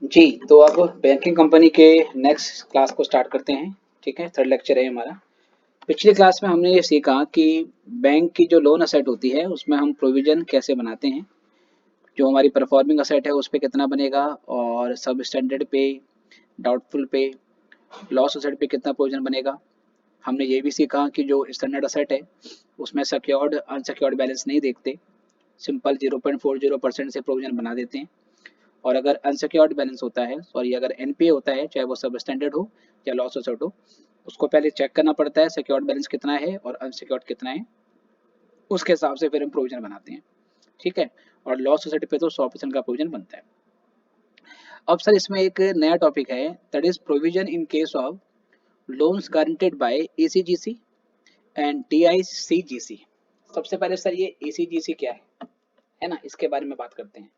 जी, तो अब banking company के नेक्स्ट क्लास को स्टार्ट करते हैं। ठीक है, थर्ड लेक्चर है हमारा। पिछली क्लास में हमने ये सीखा कि बैंक की जो लोन असेट होती है उसमें हम प्रोविजन कैसे बनाते हैं। जो हमारी परफॉर्मिंग असेट है उस पे कितना बनेगा, और सब स्टैंडर्ड पे, डाउटफुल पे, लॉस असेट पे कितना प्रोविजन बनेगा। हमने ये भी सीखा कि जो स्टैंडर्ड असेट है उसमें सिक्योर्ड अनसिक्योर्ड बैलेंस नहीं देखते, सिंपल 0.40% से प्रोविजन बना देते हैं। और अगर अनसिक्योर्ड बैलेंस होता है, सॉरी, अगर एनपीए होता है, चाहे वो सब स्टैंडर्ड हो या लॉस असेट हो, उसको पहले चेक करना पड़ता है सिक्योर्ड बैलेंस कितना है और अनसिक्योर्ड कितना है। उसके हिसाब से फिर हम प्रोविजन बनाते हैं। ठीक है, और लॉस असेट पे तो 100% का प्रोविजन बनता है। अब सर इसमें एक नया टॉपिक है, that is provision in case of loans guaranteed bye ECGC and DICGC. सबसे पहले सर ये ईसीजीसी क्या है ना, इसके बारे में बात करते हैं।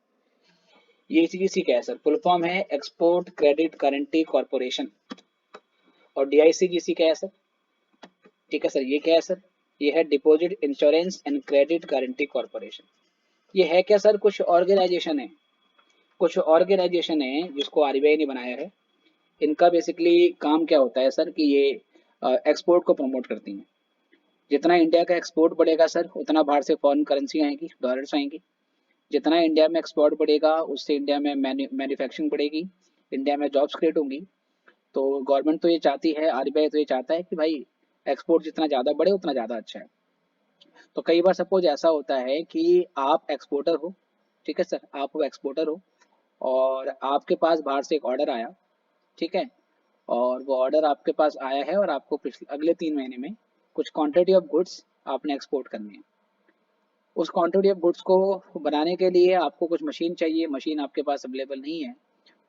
ये ईसीजीसी क्या है सर? फुल फॉर्म है एक्सपोर्ट क्रेडिट गारंटी कॉर्पोरेशन। और डीआईसीजीसी क्या है सर? ठीक है सर, ये क्या है सर? ये है deposit insurance and credit guarantee corporation. ये है क्या सर? कुछ ऑर्गेनाइजेशन है, कुछ ऑर्गेनाइजेशन है जिसको आरबीआई ने बनाया है। इनका बेसिकली काम क्या होता है सर कि ये एक्सपोर्ट को प्रमोट करती हैं। जितना इंडिया का एक्सपोर्ट बढ़ेगा सर उतना बाहर से फॉरेन करेंसी आएंगी, डॉलर्स आएंगी। जितना इंडिया में एक्सपोर्ट बढ़ेगा उससे इंडिया में मैन्युफैक्चरिंग बढ़ेगी, इंडिया में जॉब्स क्रिएट होंगी। तो गवर्नमेंट तो ये चाहती है, आरबीआई तो ये चाहता है कि भाई एक्सपोर्ट जितना ज़्यादा बढ़े उतना ज़्यादा अच्छा है। तो कई बार सपोज ऐसा होता है कि आप एक्सपोर्टर हो, ठीक है सर, आप वो एक्सपोर्टर हो और आपके पास बाहर से एक ऑर्डर आया। ठीक है, और वो ऑर्डर आपके पास आया है और आपको पिछले अगले 3 महीने में कुछ क्वांटिटी ऑफ गुड्स आपने एक्सपोर्ट करनी है। उस क्वांटिटी ऑफ गुड्स को बनाने के लिए आपको कुछ मशीन चाहिए, मशीन आपके पास अवेलेबल नहीं है।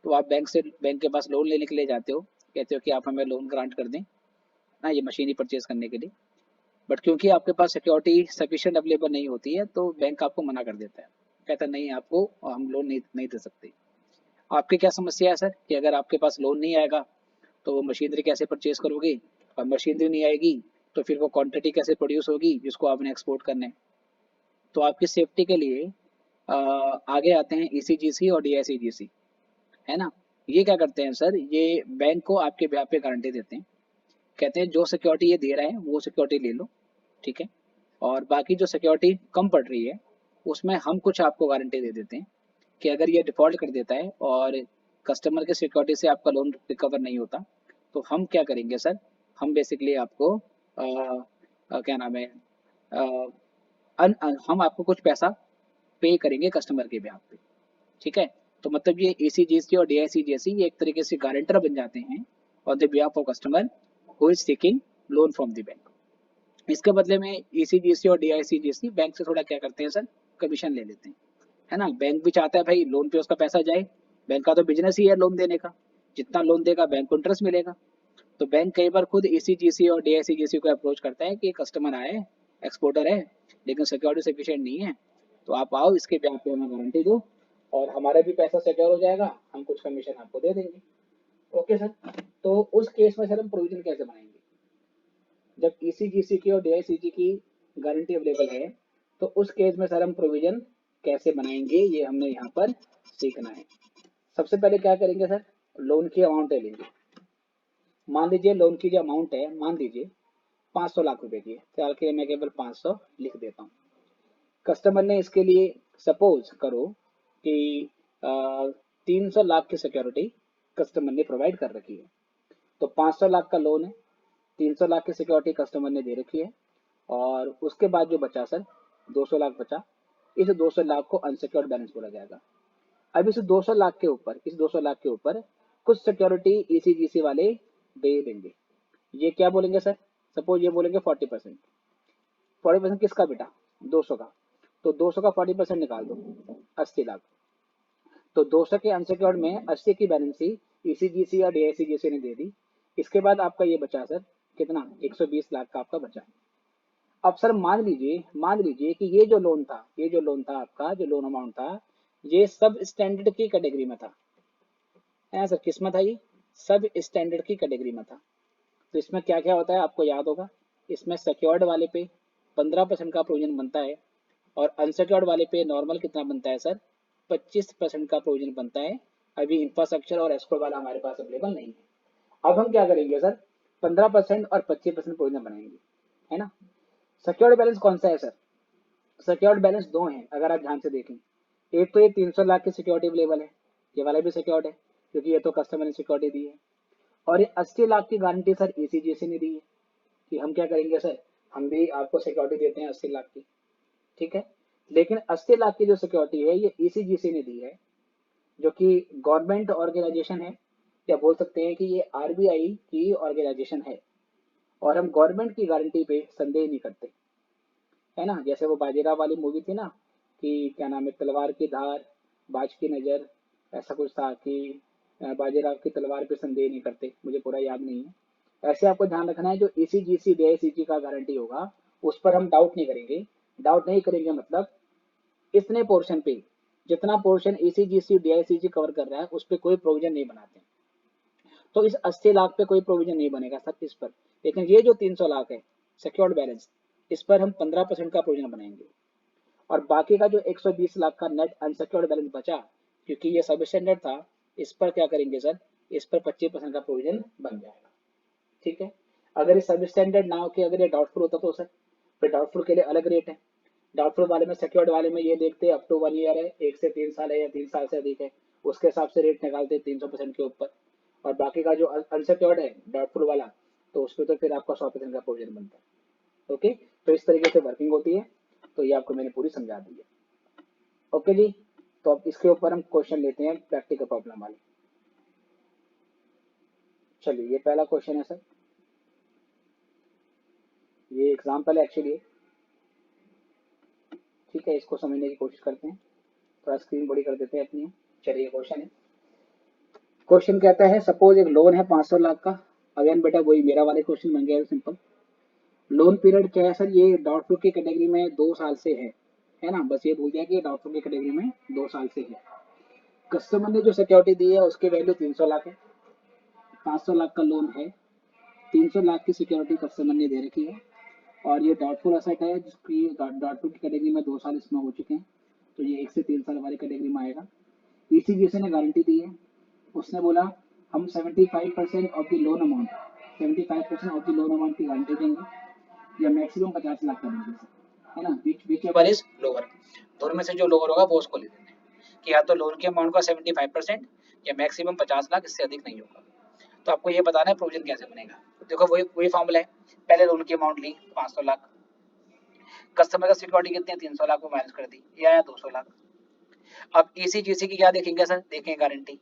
तो आप बैंक के पास लोन लेने के लिए जाते हो, कहते हो कि आप हमें लोन ग्रांट कर दें ना ये मशीन ही परचेज करने के लिए। बट क्योंकि आपके पास सिक्योरिटी सफिशिएंट अवेलेबल नहीं होती है तो बैंक आपको मना कर देता है, कहता है नहीं आपको हम लोन नहीं दे सकते। आपकी क्या समस्या है सर कि अगर आपके पास लोन नहीं आएगा तो वो मशीनरी कैसे परचेज करोगे, और मशीनरी नहीं आएगी तो फिर वो क्वांटिटी कैसे प्रोड्यूस होगी जिसको आपने एक्सपोर्ट करना है। तो आपकी सेफ्टी के लिए आगे आते हैं ईसीजीसी और डीआईसीजीसी, है ना। ये क्या करते हैं सर, ये बैंक को आपके ब्याह पे गारंटी देते हैं, कहते हैं जो सिक्योरिटी ये दे रहा है वो सिक्योरिटी ले लो। ठीक है, और बाकी जो सिक्योरिटी कम पड़ रही है उसमें हम कुछ आपको गारंटी दे देते हैं कि अगर ये डिफ़ॉल्ट कर देता है और कस्टमर के सिक्योरिटी से आपका लोन रिकवर नहीं होता तो हम क्या करेंगे सर, हम बेसिकली आपको क्या नाम है, हम आपको कुछ पैसा पे करेंगे कस्टमर के ब्याह पे। ठीक है, तो मतलब ये एसीजीसी और डीआईसीजीसी ये एक तरीके से गारंटर बन जाते हैं on the behalf of customer who is seeking loan from the bank. इसके बदले में ईसीजीसी और डीआईसीजीसी बैंक से थोड़ा क्या करते हैं सर, कमीशन ले लेते हैं, है ना। बैंक भी चाहता है भाई लोन पे उसका पैसा जाए, बैंक का तो बिजनेस ही है लोन देने का, जितना लोन देगा बैंक को इंटरेस्ट मिलेगा। तो बैंक कई बार खुद ईसीजीसी और डीआईसीजीसी को अप्रोच करता है कि कस्टमर आए, एक्सपोर्टर है, लेकिन सिक्योरिटी सफिशिएंट नहीं है, तो आप आओ इसके ब्याह पे हमें गारंटी दो और हमारा भी पैसा सिक्योर हो जाएगा, हम कुछ कमीशन आपको दे देंगे। ओके सर, तो उस केस में सर हम प्रोविजन कैसे बनाएंगे? जब ईसीजीसी की और डीआईसीजी की गारंटी अवेलेबल है तो उस केस में सर हम प्रोविजन कैसे बनाएंगे ये हमने यहाँ पर सीखना है। सबसे पहले क्या करेंगे सर, लोन की अमाउंट ले लेंगे। मान लीजिए लोन की जो अमाउंट है, मान लीजिए 500 लाख रुपए की है, फिलहाल के लिए मैं केवल 500 लिख देता हूँ। कस्टमर ने इसके लिए सपोज करो कि 300 लाख की सिक्योरिटी कस्टमर ने प्रोवाइड कर रखी है। तो 500 लाख का लोन है, 300 लाख की सिक्योरिटी कस्टमर ने दे रखी है, और उसके बाद जो बचा सर 200 लाख बचा। इस 200 लाख को अनसिक्योर्ड बैलेंस बोला जाएगा। अब इस 200 लाख के ऊपर, इस 200 लाख के ऊपर कुछ सिक्योरिटी ईसीजीसी वाले दे देंगे। ये क्या बोलेंगे सर, सपोज ये बोलेंगे 40%। 40% किसका बेटा? 200 का। तो 200 का 40% निकाल दो, 80 लाख। तो 200 के अनसिक्योर्ड में 80 की बैलेंस ही ईसीजीसी या डीआईसीजीसी ने दे दी। इसके बाद आपका ये बचा सर कितना, 120 लाख का आपका बचा। अब सर मान लीजिए कि ये जो लोन था, ये जो लोन था आपका, जो लोन अमाउंट था, ये सब स्टैंडर्ड की कैटेगरी में था, है सर। किस में था ये? सब स्टैंडर्ड की कैटेगरी में था। तो इसमें क्या क्या होता है आपको याद होगा, इसमें सिक्योर्ड वाले पे 15% का प्रोविजन बनता है, और अनसिक्योर्ड वाले पे नॉर्मल कितना बनता है सर, 25% का प्रोविजन बनता है अभी इंफ्रास्ट्रक्चर और एस्क्रो वाला हमारे पास अवेलेबल नहीं है। अब हम क्या करेंगे सर, 15% और 25% प्रोविजन बनाएंगे, है ना। सिक्योर्ड बैलेंस कौन सा है सर, सिक्योर्ड बैलेंस दो हैं अगर आप ध्यान से देखें। एक तो ये 300 लाख की सिक्योरिटी अवेलेबल है, ये वाला भी सिक्योर्ड है क्योंकि ये तो कस्टमर ने सिक्योरिटी दी है। और ये 80 लाख की गारंटी सर ईसीजीसी ने दी है कि हम क्या करेंगे सर, हम भी आपको सिक्योरिटी देते हैं 80 लाख की, ठीक है। लेकिन 80 लाख की जो सिक्योरिटी है ये ईसीजीसी ने दी है, जो कि गवर्नमेंट ऑर्गेनाइजेशन है, या बोल सकते हैं कि ये आरबीआई की ऑर्गेनाइजेशन है। और हम गवर्नमेंट की गारंटी पे संदेह नहीं करते, है ना। जैसे वो बाजीराव वाली मूवी थी ना, कि क्या नाम है, तलवार की धार, बाज की नजर, ऐसा कुछ था कि बाजीराव की तलवार पे संदेह नहीं करते, मुझे पूरा याद नहीं है। ऐसे आपको ध्यान रखना है, जो ईसीजीसी डीआईसीजी का गारंटी होगा उस पर हम डाउट नहीं करेंगे। डाउट नहीं करेंगे मतलब इतने पोर्शन पे, जितना पोर्शन ईसीजीसी डीआईसीजी कवर कर रहा है उस पर कोई प्रोविजन नहीं बनाते। तो इस 80 लाख पे कोई प्रोविजन नहीं बनेगा सर इस पर। लेकिन ये जो 300 लाख है सिक्योर्ड बैलेंस, इस पर हम 15% का प्रोविजन बनाएंगे। और बाकी का जो 120 लाख का नेट अनसिक्योर्ड बैलेंस बचा, क्योंकि ये सब स्टैंडर्ड था, इस पर क्या करेंगे सर, इस पर 25% का प्रोविजन बन जाएगा, ठीक है। अगर ये सब स्टैंडर्ड ना हो, कि अगर ये डाउटफुल होता तो सर, फिर डाउटफुल के लिए अलग रेट है। डाउटफुल वाले में, सिक्योर्ड वाले में ये देखते हैं अप टू 1 ईयर है, 1 से 3 साल है या 3 साल से अधिक है, उसके हिसाब से रेट निकालते 300% के ऊपर। और बाकी का जो अनसिक्योर्ड है डाउटफुल वाला, तो उसमें तो फिर आपका 100% का प्रोविजन बनता है। ओके, तो इस तरीके से वर्किंग होती है। तो ये आपको मैंने पूरी समझा दी है। ओके जी, तो अब इसके ऊपर हम क्वेश्चन लेते हैं प्रैक्टिकल प्रॉब्लम वाले। चलिए, ये पहला क्वेश्चन है सर, ये एग्जाम्पल है एक्चुअली, ठीक है। इसको समझने की कोशिश करते हैं, थोड़ा स्क्रीन बड़ी कर देते हैं अपनी। चलिए, क्वेश्चन है, क्वेश्चन कहता है सपोज एक लोन है 500 लाख का। अगेन बेटा वही मेरा वाले क्वेश्चन बन गया, सिंपल। लोन पीरियड क्या है सर, ये डाउटफुल की कैटेगरी में 2 साल से है ना। बस ये भूल गया कि ये डाउटफुल की कैटेगरी में 2 साल से है। कस्टमर ने जो सिक्योरिटी दी है उसकी वैल्यू 300 लाख है, 500 लाख का लोन है, 300 लाख की सिक्योरिटी कस्टमर ने दे रखी है। और ये डाउटफुल असेट है जिसकी डाउटफुल की कैटेगरी में 2 साल इसमें हो चुके हैं, तो ये 1 से 3 साल वाली कैटेगरी में आएगा। ईसीजीसी ने गारंटी दी है, उसने बोला हम 75% of the loan amount, 75% of the loan amount की गारंटी देंगे, या मैक्सिमम 50 लाख का देंगे, है ना। विच एवर इज लोअर, दोनों में से जो लोअर होगा वो उसको ले लेना है, कि या तो लोन के अमाउंट का 75% या मैक्सिमम 50 लाख, इससे अधिक नहीं होगा। तो आपको ये बताना है प्रोविजन कैसे बनेगा। देखो वही वही फॉर्मूला है, पहले लोन की अमाउंट ली 500 लाख, कस्टमर का सिक्योरिटी कितनी है 300 लाख को माइनस कर दी, ये आया 200 लाख। अब ईसीजीसी की क्या देखेंगे सर, देखेंगे गारंटी,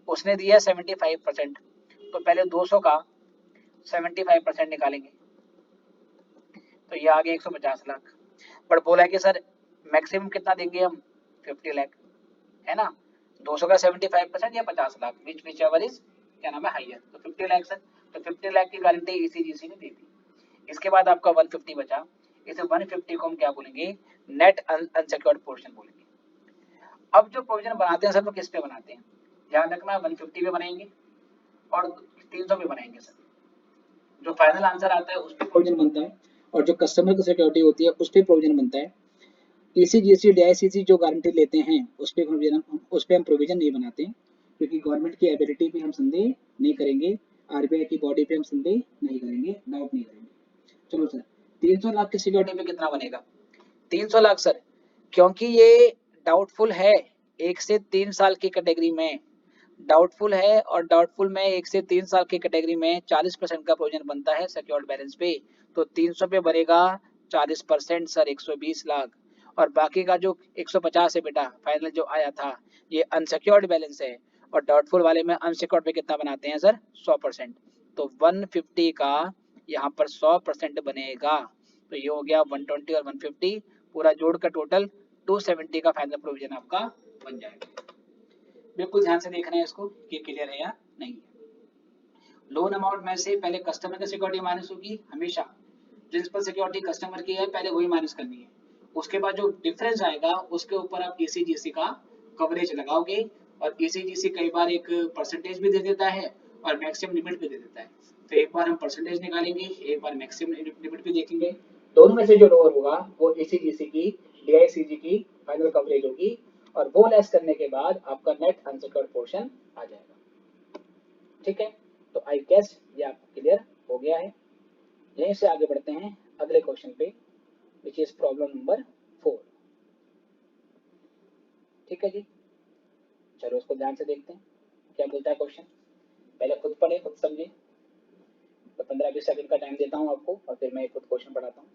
उसने दिया 75%, तो पहले 200 का 75% निकालेंगे, तो ये आ गया 150 लाख। पर बोला है कि सर मैक्सिमम कितना देंगे हम, 50 लाख, है ना। 200 का 75% या 50 लाख, विच एवर इज क्या नाम है हाइयर, तो 50 लाख सर। तो 50 लाख की गारंटी ईसीजीसी ने दे दी। इसके बाद आपका 150 बचा, इसे 150 को हम क्या बोलेंगे, नेट अनसिक्योर्ड पोर्शन बोलेंगे। अब जो प्रोविजन बनाते हैं सर वो किस पे बनाते हैं, ध्यान रखना, 150 पे बनाएंगे और 300 पे बनाएंगे सर। जो फाइनल आंसर आता है उस पर प्रोविजन बनता है, और जो कस्टमर की सिक्योरिटी होती है उस पर प्रोविजन बनता है। ईसीजीसी डीआईसीसी जो गारंटी लेते हैं उस पे हम प्रोविजन नहीं बनाते हैं, क्योंकि गवर्नमेंट की एबिलिटी पे हम संदेह नहीं करेंगे, आरबीआई की बॉडी पे हम संदेह नहीं करेंगे, डाउट नहीं करेंगे। चलो सर, 300 लाख की सिक्योरिटी पे कितना बनेगा, 300 लाख सर, क्योंकि ये डाउटफुल है 1 से 3 साल की कैटेगरी में, डाउटफुल है, और डाउटफुल में 1 से 3 साल की कैटेगरी में 40% का प्रोविजन बनता है सिक्योर्ड बैलेंस पे। तो 300 पे बनेगा 40% सर, 120 लाख। और बाकी का जो 150 है बेटा, फाइनल जो आया था, ये अनसिक्योर्ड बैलेंस है। और डाउटफुल वाले में अनसिक्योर्ड पे कितना बनाते हैं सर, 100%। तो 150 का यहाँ पर 100% बनेगा, तो ये हो गया 120 और 150 पूरा जोड़ का टोटल 270 का फाइनल प्रोविजन आपका बन जाएगा। बिल्कुल ध्यान से देखना है इसको कि क्लियर है या नहीं है। लोन अमाउंट में से पहले कस्टमर की सिक्योरिटी माइनस होगी, हमेशा प्रिंसिपल सिक्योरिटी कस्टमर की है पहले वही माइनस करनी है। उसके बाद जो डिफरेंस आएगा उसके ऊपर आप ईसीजीसी का कवरेज लगाओगे, और ईसीजीसी कई बार एक परसेंटेज भी दे देता है और मैक्सिमम लिमिट भी दे देता है। तो एक बार हम परसेंटेज निकालेंगे, एक बार मैक्सिमम लिमिट भी देखेंगे। दोनों में से जो लोअर होगा वो ईसीजीसी की डीआईसीजी की फाइनल कवरेज होगी, और वो लेस करने के बाद आपका नेट अनसिक्योर्ड पोर्शन आ जाएगा। ठीक है, तो आई गेस ये आपको क्लियर हो गया है। यहीं से आगे बढ़ते हैं अगले क्वेश्चन पे, विच इज प्रॉब्लम नंबर 4। ठीक है जी, चलो उसको ध्यान से देखते हैं क्या बोलता है क्वेश्चन। पहले खुद पढ़े, खुद समझे। तो 15-20 सेकंड का टाइम देता हूँ आपको और फिर मैं खुद क्वेश्चन पढ़ाता हूँ।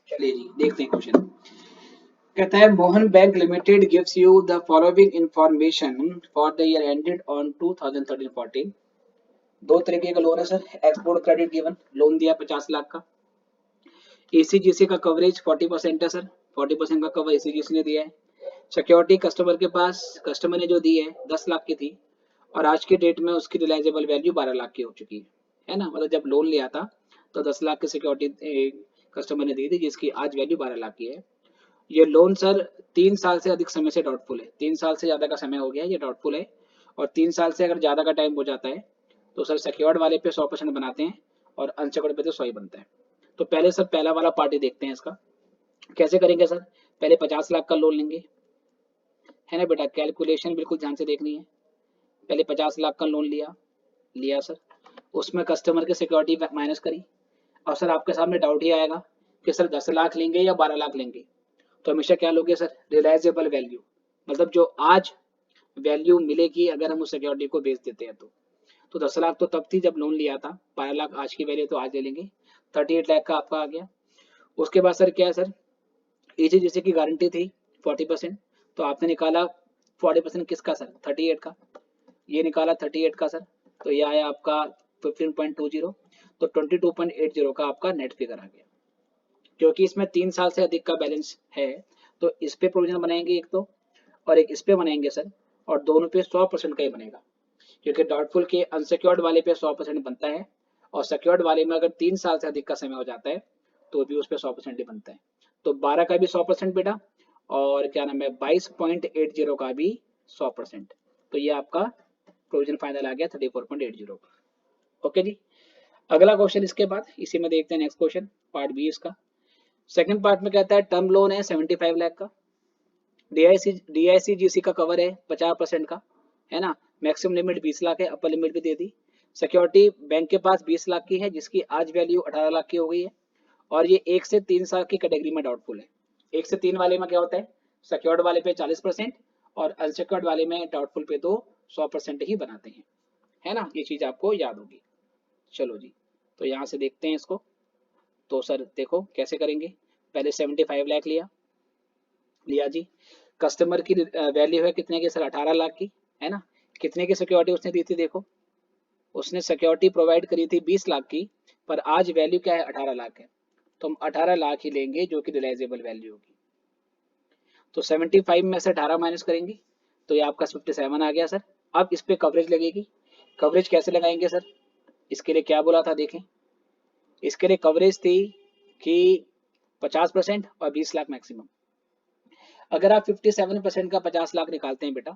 चलिए जी, देखते हैं क्वेश्चन। कहता है Mohan bank limited gives you the following information for the year ended on 2013-14। दो तरीके का लोन है sir. Export credit given, loan दिया 50 लाख का। एसीजीसी का कवरेज 40% है सर, 40% का कवर एसीजीसी ने दिया है। सिक्योरिटी कस्टमर के पास, कस्टमर ने जो दी है 10 लाख की थी और आज के डेट में उसकी रिलाइजेबल वैल्यू 12 लाख की हो चुकी है ना। मतलब जब लोन लिया था तो 10 लाख की सिक्योरिटी कस्टमर ने दी थी जिसकी आज वैल्यू 12 लाख की है। ये लोन सर 3 साल से अधिक समय से डाउटफुल है, 3 साल से ज्यादा का समय हो गया है, ये डाउटफुल है। और 3 साल से अगर ज्यादा का टाइम हो जाता है तो सर सिक्योर्ड वाले पे 100% बनाते हैं और अनसिक्योर्ड पे तो 100 ही बनता है। तो पहले सर पहला वाला पार्टी देखते हैं इसका कैसे करेंगे सर। पहले 50 लाख का लोन लेंगे, है ना बेटा। कैलकुलेशन बिल्कुल ध्यान से देखनी है। पहले 50 लाख का लोन लिया, लिया सर। उसमें कस्टमर की सिक्योरिटी माइनस करी। और सर आपके सामने डाउट ही आएगा कि सर 10 लाख लेंगे या 12 लाख लेंगे। तो हमेशा क्या लोगे सर, रिलाइजेबल वैल्यू, मतलब जो आज वैल्यू मिलेगी अगर हम उस सिक्योरिटी को बेच देते हैं तो 10 लाख तो तब थी जब लोन लिया था, 12 लाख आज की वैल्यू तो आज ले लेंगे। 38 लाख का आपका आ गया। उसके बाद सर क्या है सर, एजी जैसे की गारंटी थी 40%, तो आपने निकाला 40% किसका सर, 38 का। ये निकाला 38 का सर, तो ये आया आपका 15.20। तो 22.80 का आपका नेट फिगर आ गया। क्योंकि इसमें 3 साल से अधिक का बैलेंस है तो इस पे प्रोविजन बनाएंगे एक तो, और एक इस पे बनाएंगे सर। और दोनों पे 100% का ही बनेगा, क्योंकि डाउटफुल के अनसिक्योर्ड वाले पे 100% बनता है और सिक्योर्ड वाले में अगर 3 साल से अधिक का समय हो जाता है तो भी उस पर 100% ही बनता है। तो 12 का भी 100% बेटा, और क्या नाम है 22.80 का भी 100%। तो ये आपका प्रोविजन फाइनल आ गया 34.80 का। ओके जी, अगला क्वेश्चन इसके बाद इसी में देखते हैं नेक्स्ट क्वेश्चन, पार्ट बी इसका। सेकंड पार्ट में कहता है टर्म लोन है 75 लाख का, डीआईसीजीसी का कवर है 50% का, है ना। मैक्सिमम लिमिट 20 लाख है, अपर लिमिट भी दे दी। सिक्योरिटी बैंक के पास 20 लाख की है जिसकी आज वैल्यू 18 लाख की हो गई है। और ये 1 से 3 साल की कैटेगरी में डाउटफुल है। 1 से 3 वाले में क्या होता है, सिक्योर्ड वाले पे 40% और अनसिक्योर्ड वाले में डाउटफुल पे तो 100% ही बनाते हैं, है ना। ये चीज आपको याद होगी। चलो जी, तो यहाँ से देखते हैं इसको। तो सर देखो कैसे करेंगे। पहले 75 लाख लिया, लिया जी। कस्टमर की वैल्यू है कितने की सर, 18 लाख की, है ना। कितने की सिक्योरिटी उसने दी थी, देखो उसने सिक्योरिटी प्रोवाइड करी थी 20 लाख की, पर आज वैल्यू क्या है 18 लाख है। तो हम 18 लाख ही लेंगे जो कि रिलाइजेबल वैल्यू होगी। तो 75 में से 18 माइनस करेंगे तो ये आपका 57 आ गया सर। अब इस पे कवरेज लगेगी। कवरेज कैसे लगाएंगे सर, इसके लिए क्या बोला था देखें। इसके लिए कवरेज थी कि 50% और 20 लाख मैक्सिमम। अगर आप 57% का 50 लाख निकालते हैं बेटा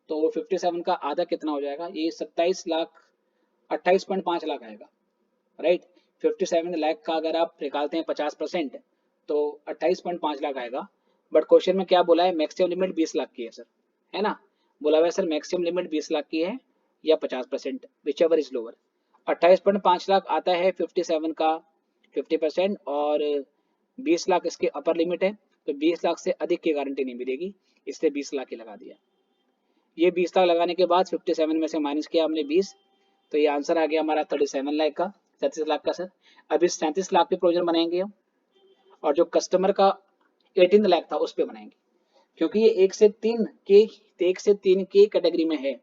तो वो 57 का आधा कितना हो जाएगा, ये 27 लाख 28.5 लाख आएगा, राइट। 57 लाख का अगर आप निकालते हैं 50% तो 28.5 लाख आएगा। बट क्वेश्चन में क्या बोला है, मैक्सिमम लिमिट 20 लाख की है सर, है ना। बोला हुआ है सर मैक्सिमम लिमिट 20 लाख की है या 50%, which ever is lower. 28.5 lakh आता है 57 का 50% और 20 लाख इसकी अपर लिमिट है। तो 20 लाख से अधिक की गारंटी नहीं मिलेगी, इसलिए 20 लाख ही लगा दिया। ये 20 लाख लगाने के बाद 57 में से माइनस किया हमने 20, तो ये आंसर आ गया हमारा 37 लाख का, 37 लाख का सर। अब इस 37 लाख पे प्रोविजन बनाएंगे हम, और जो कस्टमर का 18 लाख था उस पे बनाएंगे, क्योंकि ये 1 से 3 की कैटेगरी में है,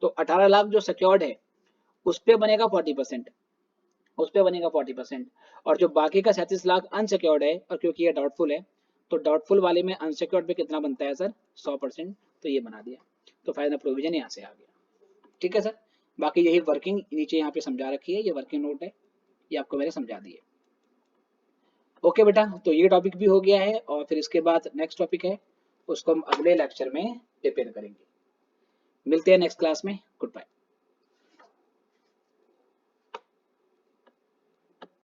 तो 18 लाख जो सिक्योर्ड है उस पे बनेगा 40%, उस पे बनेगा 40%। और जो बाकी का 37 लाख अनसिक्योर्ड है, और क्योंकि ये डाउटफुल है तो डाउटफुल वाले में अनसिक्योर्ड पे कितना बनता है सर, 100%, तो ये बना दिया, तो फाइनल प्रोविजन यहाँ से आ गया। ठीक है सर, बाकी यही वर्किंग नीचे यहाँ पे समझा रखी है, ये वर्किंग नोट है, ये आपको मैंने समझा दिए। ओके बेटा, तो ये टॉपिक भी हो गया है, और फिर इसके बाद नेक्स्ट टॉपिक है, उसको हम अगले लेक्चर में प्रिपेयर करेंगे। मिलते हैं नेक्स्ट क्लास में, गुड बाय।